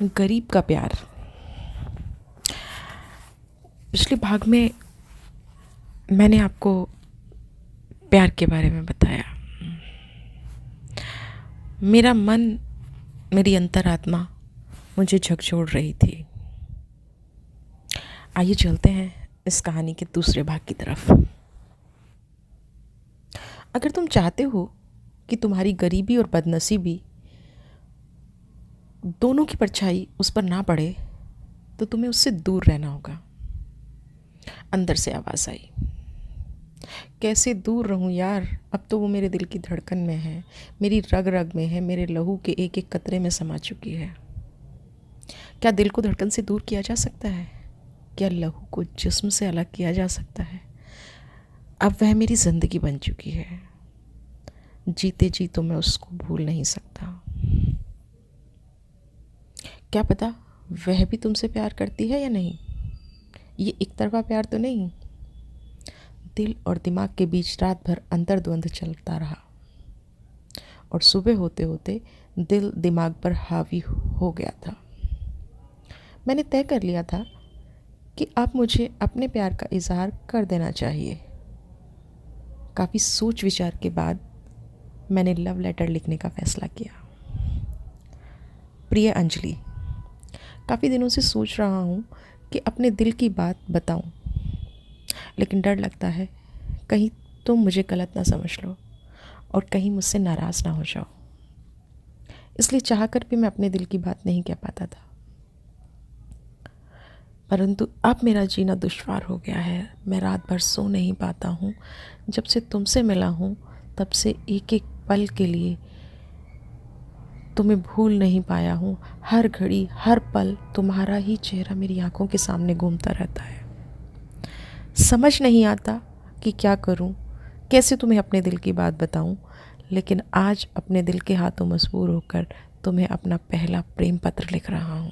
गरीब का प्यार। पिछले भाग में मैंने आपको प्यार के बारे में बताया। मेरा मन, मेरी अंतरात्मा मुझे झकझोर रही थी। आइए चलते हैं इस कहानी के दूसरे भाग की तरफ। अगर तुम चाहते हो कि तुम्हारी गरीबी और बदनसीबी दोनों की परछाई उस पर ना पड़े, तो तुम्हें उससे दूर रहना होगा। अंदर से आवाज़ आई, कैसे दूर रहूं यार, अब तो वो मेरे दिल की धड़कन में है, मेरी रग रग में है, मेरे लहू के एक एक कतरे में समा चुकी है। क्या दिल को धड़कन से दूर किया जा सकता है? क्या लहू को जिस्म से अलग किया जा सकता है? अब वह मेरी ज़िंदगी बन चुकी है। जीते जी तो मैं उसको भूल नहीं सकता। क्या पता वह भी तुमसे प्यार करती है या नहीं। ये एक तरफा प्यार तो नहीं। दिल और दिमाग के बीच रात भर अंतर्द्वंद चलता रहा और सुबह होते होते दिल दिमाग पर हावी हो गया था। मैंने तय कर लिया था कि अब मुझे अपने प्यार का इजहार कर देना चाहिए। काफ़ी सोच विचार के बाद मैंने लव लेटर लिखने का फैसला किया। प्रिय अंजलि, काफ़ी दिनों से सोच रहा हूँ कि अपने दिल की बात बताऊँ, लेकिन डर लगता है कहीं तुम मुझे गलत ना समझ लो और कहीं मुझसे नाराज़ ना हो जाओ। इसलिए चाहकर भी मैं अपने दिल की बात नहीं कह पाता था। परंतु अब मेरा जीना दुश्वार हो गया है। मैं रात भर सो नहीं पाता हूँ। जब से तुमसे मिला हूँ तब से एक एक पल के लिए तुम्हें भूल नहीं पाया हूँ। हर घड़ी हर पल तुम्हारा ही चेहरा मेरी आंखों के सामने घूमता रहता है। समझ नहीं आता कि क्या करूं, कैसे तुम्हें अपने दिल की बात बताऊं, लेकिन आज अपने दिल के हाथों मजबूर होकर तुम्हें अपना पहला प्रेम पत्र लिख रहा हूं।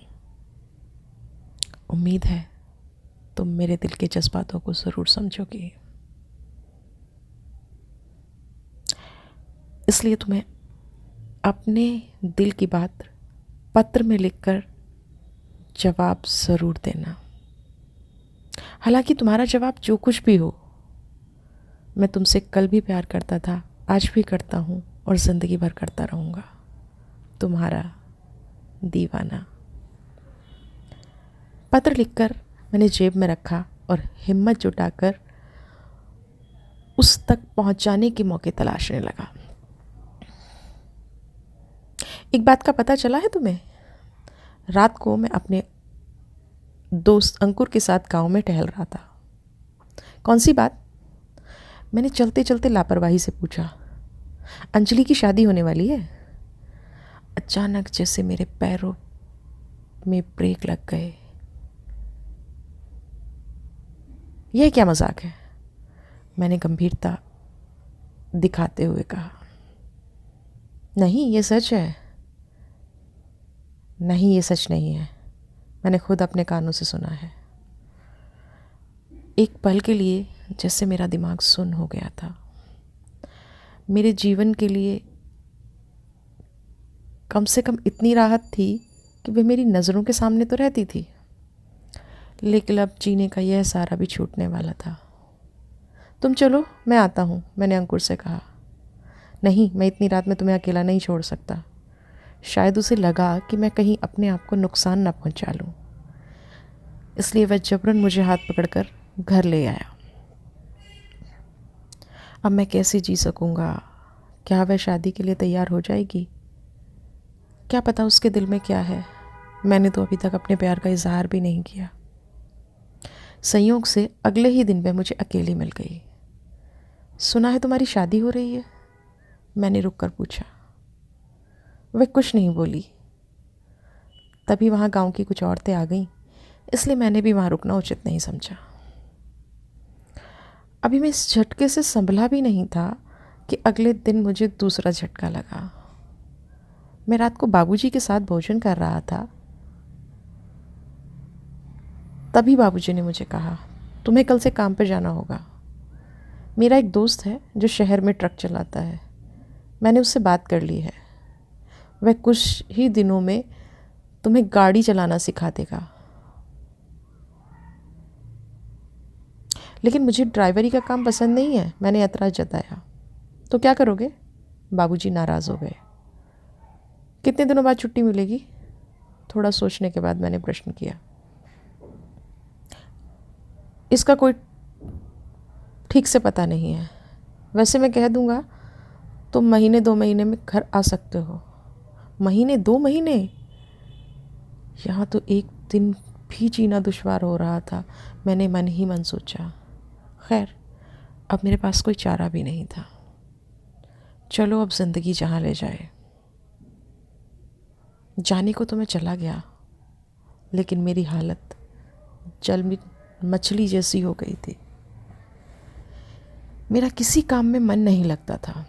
उम्मीद है तुम मेरे दिल के जज्बातों को ज़रूर समझोगी। इसलिए तुम्हें अपने दिल की बात पत्र में लिखकर जवाब ज़रूर देना। हालांकि तुम्हारा जवाब जो कुछ भी हो, मैं तुमसे कल भी प्यार करता था, आज भी करता हूँ और ज़िंदगी भर करता रहूँगा। तुम्हारा दीवाना। पत्र लिखकर मैंने जेब में रखा और हिम्मत जुटाकर उस तक पहुँचाने के मौके तलाशने लगा। एक बात का पता चला है तुम्हें? रात को मैं अपने दोस्त अंकुर के साथ गांव में टहल रहा था। कौन सी बात? मैंने चलते चलते लापरवाही से पूछा। अंजलि की शादी होने वाली है। अचानक जैसे मेरे पैरों में ब्रेक लग गए। यह क्या मजाक है? मैंने गंभीरता दिखाते हुए कहा। नहीं, ये सच है। नहीं, ये सच नहीं है। मैंने खुद अपने कानों से सुना है। एक पल के लिए जैसे मेरा दिमाग सुन्न हो गया था। मेरे जीवन के लिए कम से कम इतनी राहत थी कि वह मेरी नज़रों के सामने तो रहती थी, लेकिन अब जीने का यह सहारा भी छूटने वाला था। तुम चलो, मैं आता हूँ, मैंने अंकुर से कहा। नहीं, मैं इतनी रात में तुम्हें अकेला नहीं छोड़ सकता। शायद उसे लगा कि मैं कहीं अपने आप को नुकसान न पहुँचा लूँ, इसलिए वह जबरन मुझे हाथ पकड़कर घर ले आया। अब मैं कैसे जी सकूँगा? क्या वह शादी के लिए तैयार हो जाएगी? क्या पता उसके दिल में क्या है। मैंने तो अभी तक अपने प्यार का इजहार भी नहीं किया। संयोग से अगले ही दिन वह मुझे अकेली मिल गई। सुना है तुम्हारी शादी हो रही है? मैंने रुककर पूछा। वह कुछ नहीं बोली। तभी वहाँ गांव की कुछ औरतें आ गईं, इसलिए मैंने भी वहाँ रुकना उचित नहीं समझा। अभी मैं इस झटके से संभला भी नहीं था कि अगले दिन मुझे दूसरा झटका लगा। मैं रात को बाबूजी के साथ भोजन कर रहा था। तभी बाबूजी ने मुझे कहा, तुम्हें कल से काम पर जाना होगा। मेरा एक दोस्त है जो शहर में ट्रक चलाता है। मैंने उससे बात कर ली है। वह कुछ ही दिनों में तुम्हें गाड़ी चलाना सिखा देगा। लेकिन मुझे ड्राइवरी का काम पसंद नहीं है, मैंने ऐतराज़ जताया। तो क्या करोगे? बाबूजी नाराज़ हो गए। कितने दिनों बाद छुट्टी मिलेगी? थोड़ा सोचने के बाद मैंने प्रश्न किया। इसका कोई ठीक से पता नहीं है, वैसे मैं कह दूंगा तो महीने 2 महीने में घर आ सकते हो। महीने 2 महीने? यहाँ तो एक दिन भी जीना दुश्वार हो रहा था। मैंने मन ही मन सोचा, खैर अब मेरे पास कोई चारा भी नहीं था। चलो अब ज़िंदगी जहाँ ले जाए। जाने को तो मैं चला गया, लेकिन मेरी हालत जल में मछली जैसी हो गई थी। मेरा किसी काम में मन नहीं लगता था,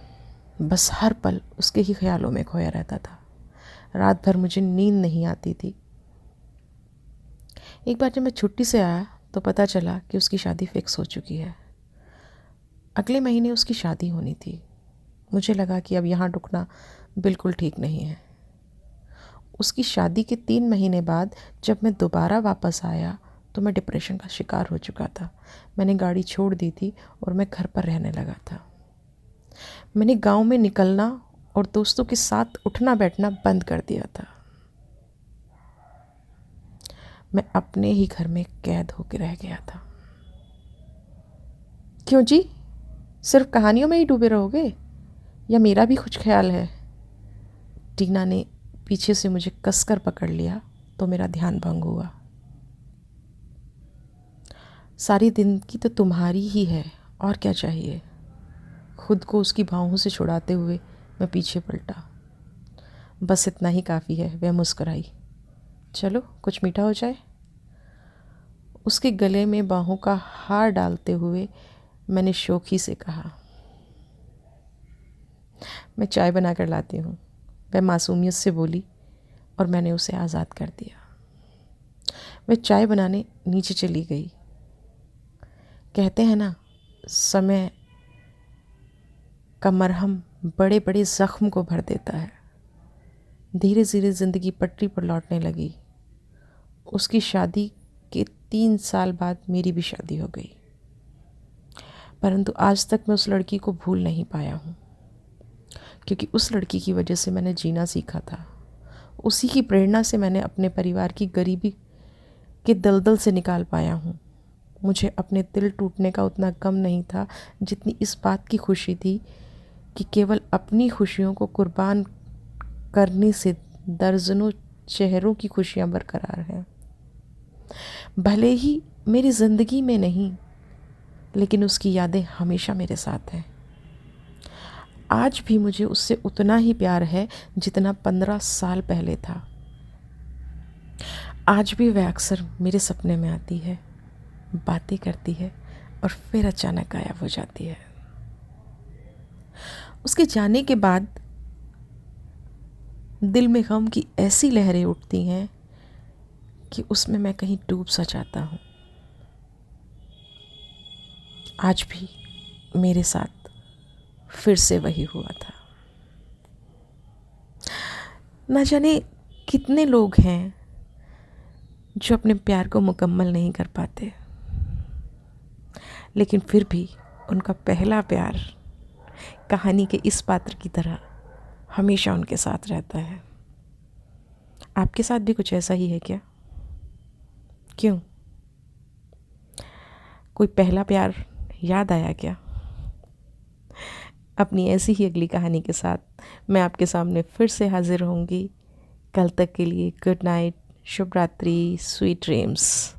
बस हर पल उसके ही ख्यालों में खोया रहता था। रात भर मुझे नींद नहीं आती थी। एक बार जब मैं छुट्टी से आया तो पता चला कि उसकी शादी फिक्स हो चुकी है। अगले महीने उसकी शादी होनी थी। मुझे लगा कि अब यहाँ रुकना बिल्कुल ठीक नहीं है। उसकी शादी के 3 महीने बाद जब मैं दोबारा वापस आया तो मैं डिप्रेशन का शिकार हो चुका था। मैंने गाड़ी छोड़ दी थी और मैं घर पर रहने लगा था। मैंने गांव में निकलना और दोस्तों के साथ उठना बैठना बंद कर दिया था। मैं अपने ही घर में कैद होकर रह गया था। क्यों जी, सिर्फ कहानियों में ही डूबे रहोगे या मेरा भी कुछ ख्याल है? टीना ने पीछे से मुझे कसकर पकड़ लिया तो मेरा ध्यान भंग हुआ। सारी जिंदगी तो तुम्हारी ही है, और क्या चाहिए? खुद को उसकी बाहों से छुड़ाते हुए मैं पीछे पलटा। बस इतना ही काफ़ी है, वह मुस्कुराई। चलो कुछ मीठा हो जाए। उसके गले में बाहों का हार डालते हुए मैंने शौखी से कहा, मैं चाय बना कर लाती हूँ। वह मासूमियत से बोली और मैंने उसे आज़ाद कर दिया। वह चाय बनाने नीचे चली गई। कहते हैं ना, समय का मरहम बड़े बड़े ज़ख्म को भर देता है। धीरे धीरे ज़िंदगी पटरी पर लौटने लगी। उसकी शादी के 3 साल बाद मेरी भी शादी हो गई, परंतु आज तक मैं उस लड़की को भूल नहीं पाया हूँ, क्योंकि उस लड़की की वजह से मैंने जीना सीखा था। उसी की प्रेरणा से मैंने अपने परिवार की गरीबी के दलदल से निकाल पाया हूँ। मुझे अपने दिल टूटने का उतना गम नहीं था जितनी इस बात की खुशी थी कि केवल अपनी खुशियों को कुर्बान करने से दर्जनों चेहरों की खुशियाँ बरकरार हैं। भले ही मेरी ज़िंदगी में नहीं, लेकिन उसकी यादें हमेशा मेरे साथ हैं। आज भी मुझे उससे उतना ही प्यार है जितना 15 साल पहले था। आज भी वह अक्सर मेरे सपने में आती है, बातें करती है और फिर अचानक गायब हो जाती है। उसके जाने के बाद दिल में गम की ऐसी लहरें उठती हैं कि उसमें मैं कहीं डूब सा जाता हूँ। आज भी मेरे साथ फिर से वही हुआ था। ना जाने कितने लोग हैं जो अपने प्यार को मुकम्मल नहीं कर पाते, लेकिन फिर भी उनका पहला प्यार कहानी के इस पात्र की तरह हमेशा उनके साथ रहता है। आपके साथ भी कुछ ऐसा ही है क्या? क्यों? कोई पहला प्यार याद आया क्या? अपनी ऐसी ही अगली कहानी के साथ मैं आपके सामने फिर से हाजिर होंगी। कल तक के लिए गुड नाइट, शुभ रात्रि, स्वीट ड्रीम्स।